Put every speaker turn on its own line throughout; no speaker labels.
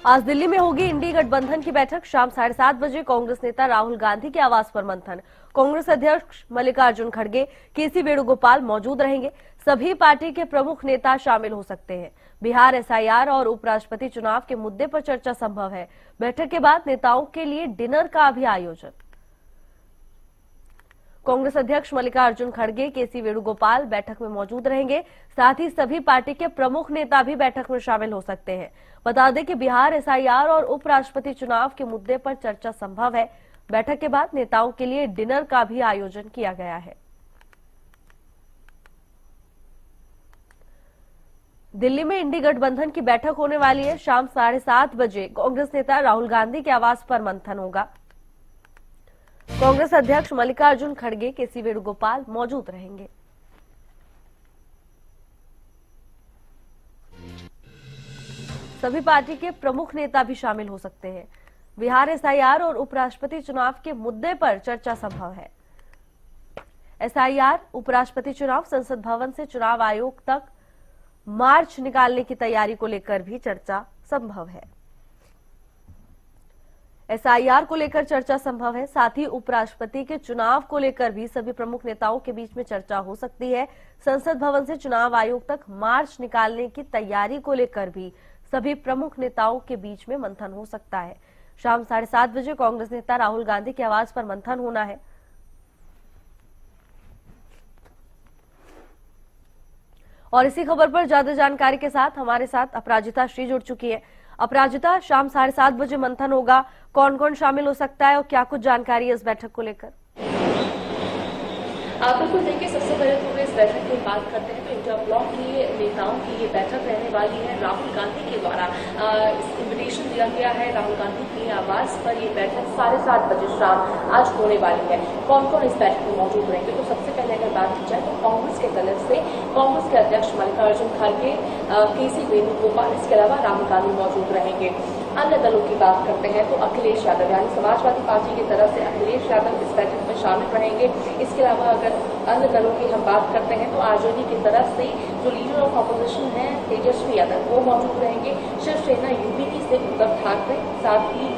आज दिल्ली में होगी इंडी गठबंधन की बैठक। शाम 7:30 बजे कांग्रेस नेता राहुल गांधी के आवास पर मंथन। कांग्रेस अध्यक्ष मल्लिकार्जुन खड़गे, केसी वेणुगोपाल मौजूद रहेंगे। सभी पार्टी के प्रमुख नेता शामिल हो सकते हैं। बिहार एसआईआर और उपराष्ट्रपति चुनाव के मुद्दे पर चर्चा संभव है। बैठक के बाद नेताओं के लिए डिनर का भी आयोजन। कांग्रेस अध्यक्ष मल्लिकार्जुन खड़गे, केसी वेणुगोपाल बैठक में मौजूद रहेंगे। साथ ही सभी पार्टी के प्रमुख नेता भी बैठक में शामिल हो सकते हैं। बता दें कि बिहार एसआईआर और उपराष्ट्रपति चुनाव के मुद्दे पर चर्चा संभव है। बैठक के बाद नेताओं के लिए डिनर का भी आयोजन किया गया है। दिल्ली में इंडी गठबंधन की बैठक होने वाली है। शाम 7:30 बजे कांग्रेस नेता राहुल गांधी के आवास पर मंथन होगा। कांग्रेस अध्यक्ष मल्लिकार्जुन खड़गे, केसी वेणुगोपाल मौजूद रहेंगे। सभी पार्टी के प्रमुख नेता भी शामिल हो सकते हैं। बिहार एसआईआर और उपराष्ट्रपति चुनाव के मुद्दे पर चर्चा संभव है। एसआईआर, उपराष्ट्रपति चुनाव, संसद भवन से चुनाव आयोग तक मार्च निकालने की तैयारी को लेकर भी चर्चा संभव है। एसआईआर को लेकर चर्चा संभव है। साथ ही उपराष्ट्रपति के चुनाव को लेकर भी सभी प्रमुख नेताओं के बीच में चर्चा हो सकती है। संसद भवन से चुनाव आयोग तक मार्च निकालने की तैयारी को लेकर भी सभी प्रमुख नेताओं के बीच में मंथन हो सकता है। शाम 7:30 बजे कांग्रेस नेता राहुल गांधी के आवास पर मंथन होना है। और इसी खबर पर ज्यादा जानकारी के साथ हमारे साथ अपराजिता श्री जुड़ चुकी है। अपराजिता, शाम 7:30 बजे मंथन होगा, कौन कौन शामिल हो सकता है और क्या कुछ जानकारी है इस बैठक को लेकर?
बिल्कुल, देखिए, सबसे पहले तो इस बैठक की बात करते हैं तो इंडिया ब्लॉक की नेताओं की ये बैठक रहने वाली है। राहुल गांधी के द्वारा इन्विटेशन दिया गया है। राहुल गांधी के आवास पर ये बैठक 7:30 बजे शाम आज होने वाली है। कौन कौन इस बैठक में मौजूद रहेंगे? तो सबसे पहले अगर बात की जाए तो कांग्रेस के तरफ से कांग्रेस के अध्यक्ष मल्लिकार्जुन खड़गे, केसी वेणुगोपाल, इसके अलावा राहुल गांधी मौजूद रहेंगे। अन्य दलों की बात करते हैं तो अखिलेश यादव यानी समाजवादी पार्टी की तरफ से अखिलेश यादव इस बैठक में शामिल रहेंगे। इसके अलावा अगर अन्य दलों की हम बात करते हैं तो आरजेडी की तरफ से जो लीडर ऑफ ऑपोजिशन है तेजस्वी यादव, वो मौजूद रहेंगे। शिवसेना यूपीपी से उद्धव ठाकरे, साथ ही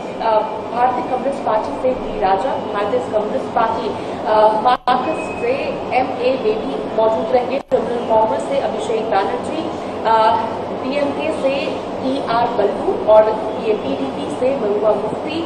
भारतीय कम्युनिस्ट पार्टी से डी राजा, भारतीय कम्युनिस्ट पार्टी मार्क्सिस्ट से MA बेबी मौजूद रहेंगे। तृणमूल कांग्रेस से अभिषेक बैनर्जी, DMK से ER बल्लू और ये PDP से महबूबा मुफ्ती,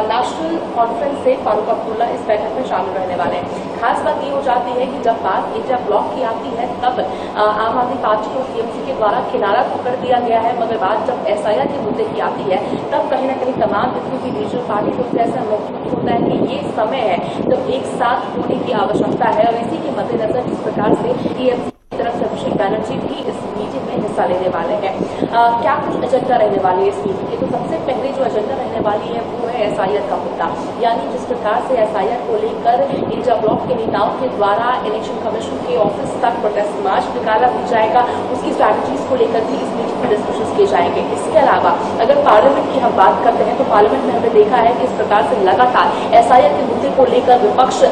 नेशनल कॉन्फ्रेंस से फारूक अब्दुल्ला इस बैठक में शामिल रहने वाले हैं। खास बात ये हो जाती है कि जब बात इंडिया ब्लॉक की आती है तब आम आदमी पार्टी और TMC के द्वारा किनारा तो कर दिया गया है, मगर बात जब SIR के मुद्दे की आती है तब कहीं ना कहीं तमाम जितनी भी रीजनल पार्टी को ऐसा महसूस होता है कि ये समय है जब एक साथ होने की आवश्यकता है। और इसी के मद्देनजर जिस प्रकार से TMC की तरफ से अभिषेक बैनर्जी भी इस मीटिंग में हिस्सा लेने वाले हैं। क्या कुछ एजेंडा रहने वाली है इस मीटिंग की? तो सबसे पहले जो एजेंडा रहने वाली है वो है SIR का मुद्दा, यानी जिस प्रकार से SIR को लेकर इंडिया ब्लॉक के नेताओं के द्वारा इलेक्शन कमीशन के ऑफिस तक प्रोटेस्ट मार्च निकाला भी जाएगा, उसकी स्ट्रैटेजीज को लेकर भी इस मीटिंग में डिस्कशन किए जाएंगे। इसके अलावा अगर पार्लियामेंट की हम बात करते हैं तो पार्लियामेंट में हमने देखा है कि इस प्रकार से लगातार SIR के मुद्दे को लेकर विपक्ष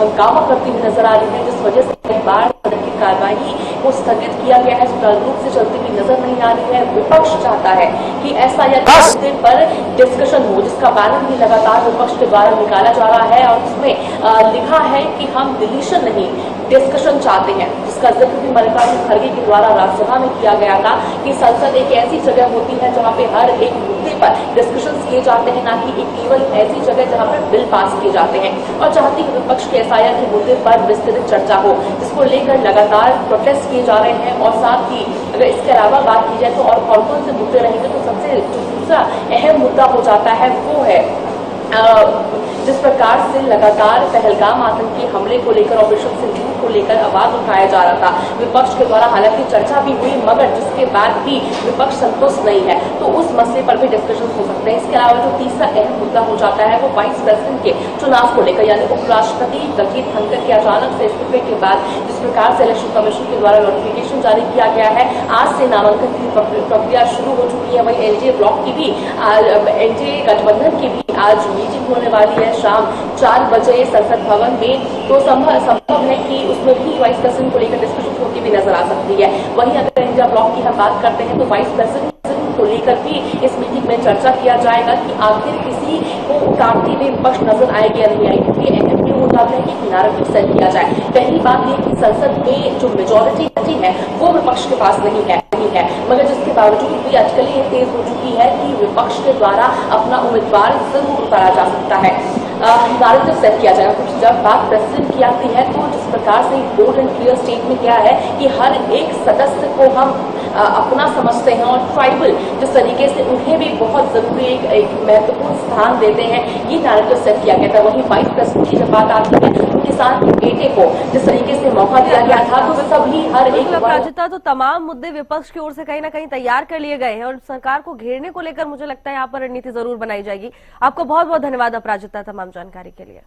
हंगामा करती हुई नजर आ रही है, जिस वजह से कई बार कार्यवाही को स्थगित किया गया है, सुचारू रूप से चलती हुई नजर नहीं आ रही है। विपक्ष चाहता है कि SIR के मुद्दे पर डिस्कशन हो, जिसका बैनर भी लगातार विपक्ष के द्वारा निकाला जा रहा है और उसमें लिखा है कि हम डिलीशन नहीं डिस्कशन चाहते हैं, जिसका जिक्र भी मल्लिकार्जुन खड़गे के द्वारा राज्यसभा में किया गया था कि संसद एक ऐसी जगह होती है जहां पे हर एक मुद्दे पर डिस्कशन किए जाते हैं, ना कि एक केवल ऐसी जगह जहां पर बिल पास किए जाते हैं। और चाहती है विपक्ष के SIR के मुद्दे पर विस्तृत चर्चा हो, जिसको लेकर लगातार प्रोटेस्ट किए जा रहे हैं। और साथ ही अगर इसके अलावा बात की जाए तो और कौन कौन से मुद्दे रहेंगे, तो सबसे जो दूसरा अहम मुद्दा हो जाता है वो है जिस प्रकार से लगातार पहलगाम आतंकी हमले को लेकर, ऑपरेशन सिंदूर को लेकर आवाज उठाया जा रहा था विपक्ष के द्वारा। हालांकि चर्चा भी हुई, मगर जिसके बाद भी विपक्ष संतुष्ट नहीं है, तो उस मसले पर भी डिस्कशन हो सकते हैं। इसके अलावा जो तीसरा अहम मुद्दा हो जाता है वो वाइस प्रेसिडेंट के चुनाव को लेकर, यानी उपराष्ट्रपति जगदीप धनखड़ के अचानक से इस्तीफे के बाद जिस प्रकार से इलेक्शन कमीशन के द्वारा नोटिफिकेशन जारी किया गया है, आज से नामांकन की प्रक्रिया शुरू हो चुकी है। वही NDA ब्लॉक की भी, NDA गठबंधन की भी आज मीटिंग होने वाली है शाम 4 बजे संसद भवन में। तो संभव है कि उसमें भी वाइस प्रेसिडेंट को लेकर डिस्कशन होती भी नजर आ सकती है। वहीं अगर इंडिया ब्लॉक की हम बात करते हैं तो वाइस प्रेसिडेंट को लेकर भी इस मीटिंग में चर्चा किया जाएगा कि आखिर किसी को उतारते हुए विपक्ष नजर आएगी या नहीं आएगी, क्योंकि अहम ये हो जाता है कि एक नैरेटिव सेट किया जाए। पहली बात ये कि संसद में जो मेजोरिटी है वो विपक्ष के पास नहीं है, मगर जिसके बावजूद भी अटकलें ये तेज हो चुकी है कि विपक्ष के द्वारा अपना उम्मीदवार जरूर उतारा जा सकता है, नैरेटिव सेट किया जाएगा। कुछ जब बात प्रेसिडेंट की आती है तो जिस प्रकार से बोल्ड एंड क्लियर स्टेटमेंट किया है कि हर एक सदस्य को हम अपना समझते हैं और ट्राइबल जिस तरीके से उन्हें भी बहुत जरूरी एक महत्वपूर्ण स्थान देते हैं, ये नैरेटिव सेट किया गया था। वहीं वाइस प्रेसिडेंट की जब बात आती है तो किसान के बेटे को जिस तरीके से मौका दिया गया था, तो सभी हर एक
अपराजिता, तो तमाम मुद्दे विपक्ष की ओर से कहीं ना कहीं तैयार कर लिए गए हैं और सरकार को घेरने को लेकर मुझे लगता है यहाँ पर रणनीति जरूर बनाई जाएगी। आपको बहुत बहुत धन्यवाद अपराजिता तमाम जानकारी के लिए।